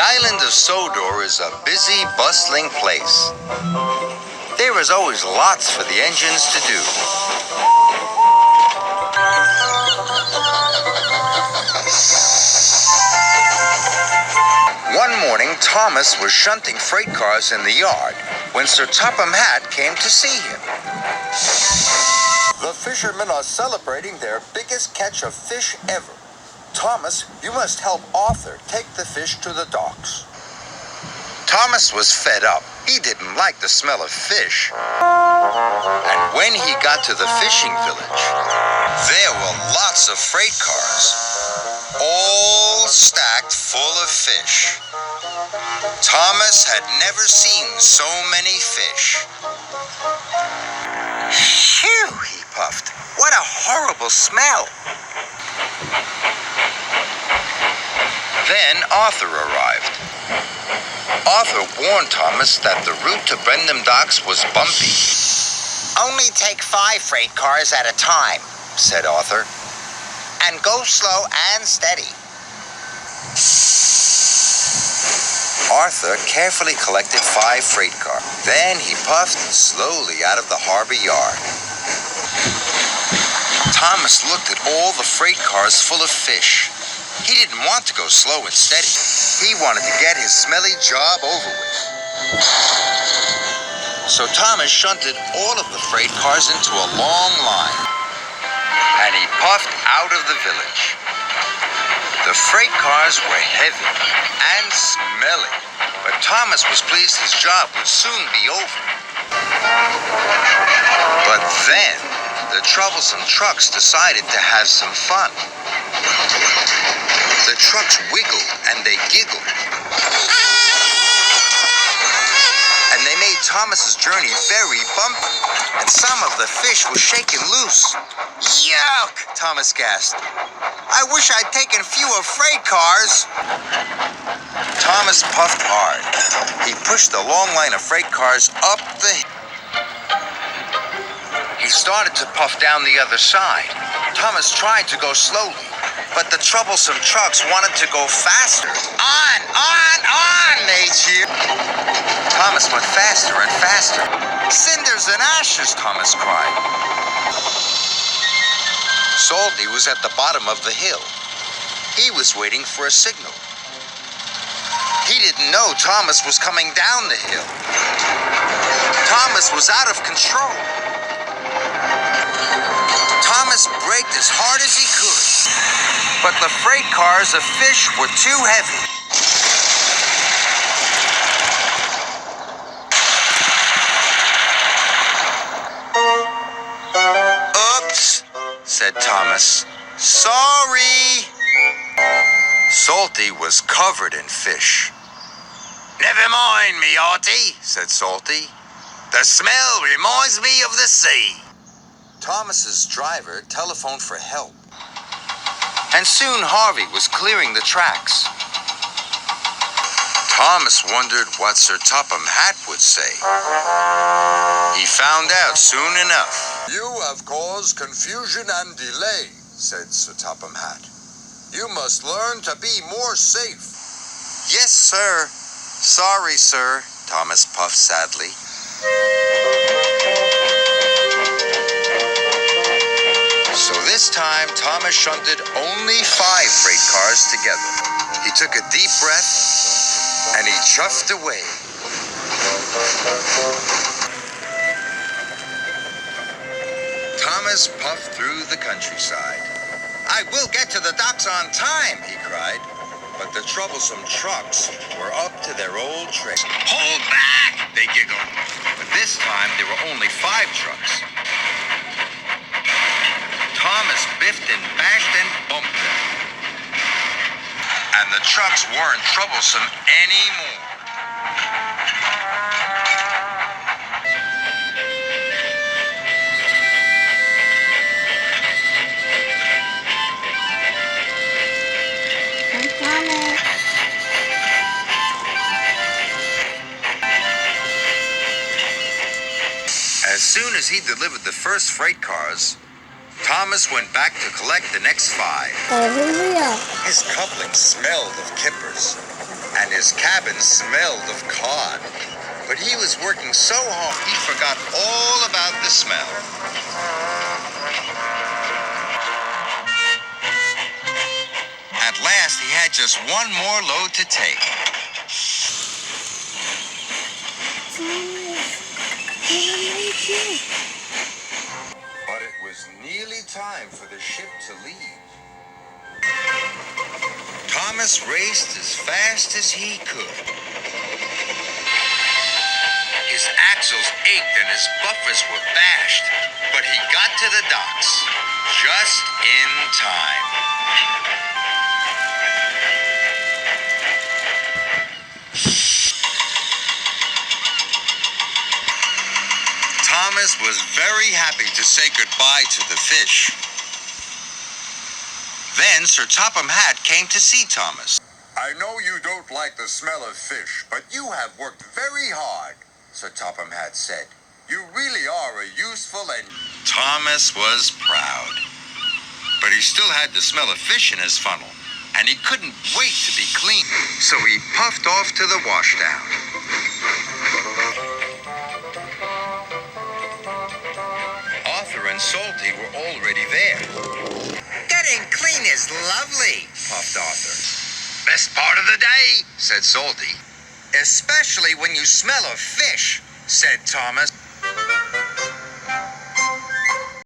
island of Sodor is a busy, bustling place. There is always lots for the engines to do. One morning, Thomas was shunting freight cars in the yard when Sir Topham Hatt came to see him. The fishermen are celebrating their biggest catch of fish ever. Thomas, you must help Arthur take the fish to the docks. Thomas was fed up. He didn't like the smell of fish. And when he got to the fishing village, there were lots of freight cars, all stacked full of fish. Thomas had never seen so many fish. Phew, he puffed. What a horrible smell. Then Arthur arrived. Arthur warned Thomas that the route to Brendam Docks was bumpy. "Only take 5 freight cars at a time," said Arthur, "and go slow and steady." Arthur carefully collected 5 freight cars. Then he puffed slowly out of the harbor yard. Thomas looked at all the freight cars full of fish. He didn't want to go slow and steady. He wanted to get his smelly job over with. So Thomas shunted all of the freight cars into a long line, and he puffed out of the village. The freight cars were heavy and smelly, but Thomas was pleased his job would soon be over. But then the troublesome trucks decided to have some fun. The trucks wiggled and they giggled. And they made Thomas's journey very bumpy, and some of the fish was shaken loose. "Yuck!" Thomas gasped. "I wish I'd taken fewer freight cars." Thomas puffed hard. He pushed the long line of freight cars up the hill. He started to puff down the other side. Thomas tried to go slowly, but the troublesome trucks wanted to go faster. On, they cheered. Thomas went faster and faster. "Cinders and ashes," Thomas cried. Salty was at the bottom of the hill. He was waiting for a signal. He didn't know Thomas was coming down the hill. Thomas was out of control. Thomas braked as hard as he could, but the freight cars of fish were too heavy. "Oops," said Thomas. "Sorry." Salty was covered in fish. "Never mind me, Artie," said Salty. "The smell reminds me of the sea." Thomas's driver telephoned for help, and soon Harvey was clearing the tracks. Thomas wondered what Sir Topham Hatt would say. He found out soon enough. "You have caused confusion and delay," said Sir Topham Hatt. "You must learn to be more safe." "Yes, sir. Sorry, sir," Thomas puffed sadly. So this time, Thomas shunted only 5 freight cars together. He took a deep breath, and he chuffed away. Thomas puffed through the countryside. "I will get to the docks on time," he cried. But the troublesome trucks were up to their old tricks. "Hold back!" they giggled. But this time, there were only 5 trucks. Thomas biffed and bashed and bumped them. And the trucks weren't troublesome anymore. As soon as he delivered the first freight cars, Thomas went back to collect the next 5. Hallelujah. His coupling smelled of kippers. and his cabin smelled of cod. But he was working so hard, he forgot all about the smell. At last, he had just one more load to take. But it was nearly time for the ship to leave. Thomas raced as fast as he could. His axles ached and his buffers were bashed, but he got to the docks just in time. Thomas was very happy to say goodbye to the fish. Then Sir Topham Hatt came to see Thomas. I know you don't like the smell of fish, but you have worked very hard, Sir Topham Hatt said. You really are a useful and... Thomas was proud. But he still had the smell of fish in his funnel, and he couldn't wait to be clean. So he puffed off to the washdown. Arthur and Salty were already there. Getting clean is lovely, puffed Arthur. Best part of the day, said Salty. Especially when you smell of fish, said Thomas.